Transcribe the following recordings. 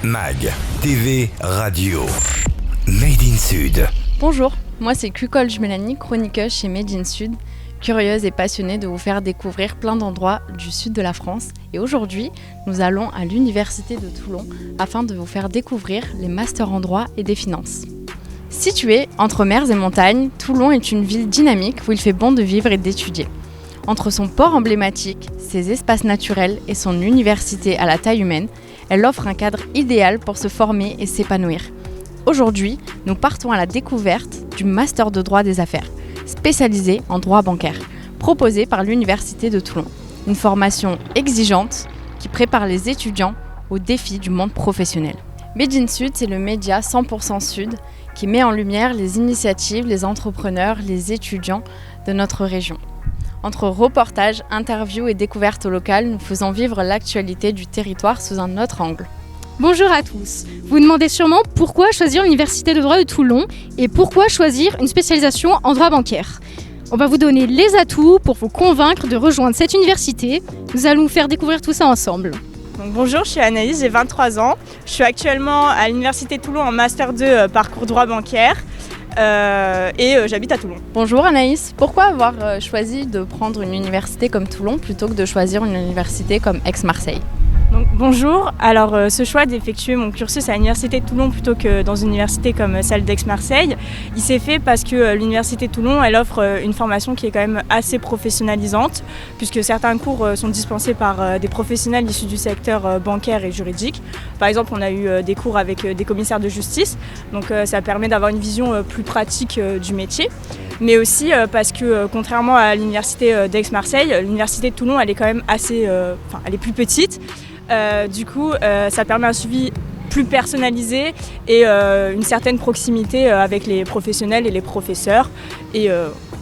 MAG, TV, radio. Made in Sud. Bonjour, moi c'est Cucolge Mélanie, chroniqueuse chez Made in Sud, curieuse et passionnée de vous faire découvrir plein d'endroits du sud de la France. Et aujourd'hui, nous allons à l'Université de Toulon afin de vous faire découvrir les masters en droit et des finances. Située entre mers et montagnes, Toulon est une ville dynamique où il fait bon de vivre et d'étudier. Entre son port emblématique, ses espaces naturels et son université à la taille humaine, elle offre un cadre idéal pour se former et s'épanouir. Aujourd'hui, nous partons à la découverte du Master de droit des affaires, spécialisé en droit bancaire, proposé par l'Université de Toulon. Une formation exigeante qui prépare les étudiants aux défis du monde professionnel. Made in Sud, c'est le média 100% Sud qui met en lumière les initiatives, les entrepreneurs, les étudiants de notre région. Entre reportages, interviews et découvertes locales, nous faisons vivre l'actualité du territoire sous un autre angle. Bonjour à tous. Vous vous demandez sûrement pourquoi choisir l'Université de droit de Toulon et pourquoi choisir une spécialisation en droit bancaire. On va vous donner les atouts pour vous convaincre de rejoindre cette université. Nous allons vous faire découvrir tout ça ensemble. Donc bonjour, je suis Anaïs, j'ai 23 ans. Je suis actuellement à l'Université de Toulon en Master 2 parcours droit bancaire et j'habite à Toulon. Bonjour Anaïs, pourquoi avoir choisi de prendre une université comme Toulon plutôt que de choisir une université comme Aix-Marseille ? Donc, bonjour, alors ce choix d'effectuer mon cursus à l'Université de Toulon plutôt que dans une université comme celle d'Aix-Marseille, il s'est fait parce que l'Université de Toulon, elle offre une formation qui est quand même assez professionnalisante, puisque certains cours sont dispensés par des professionnels issus du secteur bancaire et juridique. Par exemple, on a eu des cours avec des commissaires de justice, donc ça permet d'avoir une vision plus pratique du métier. Mais aussi parce que contrairement à l'Université d'Aix-Marseille, l'Université de Toulon, elle est quand même elle est plus petite. Du coup, ça permet un suivi plus personnalisé et une certaine proximité avec les professionnels et les professeurs. Et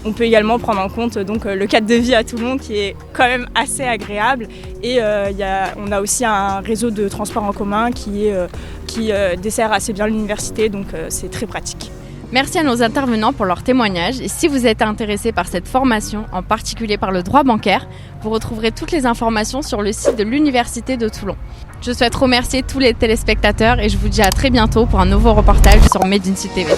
on peut également prendre en compte donc, le cadre de vie à Toulon qui est quand même assez agréable. Et on a aussi un réseau de transport en commun qui dessert assez bien l'université, donc c'est très pratique. Merci à nos intervenants pour leur témoignage et si vous êtes intéressé par cette formation, en particulier par le droit bancaire, vous retrouverez toutes les informations sur le site de l'Université de Toulon. Je souhaite remercier tous les téléspectateurs et je vous dis à très bientôt pour un nouveau reportage sur Made in Sud TV.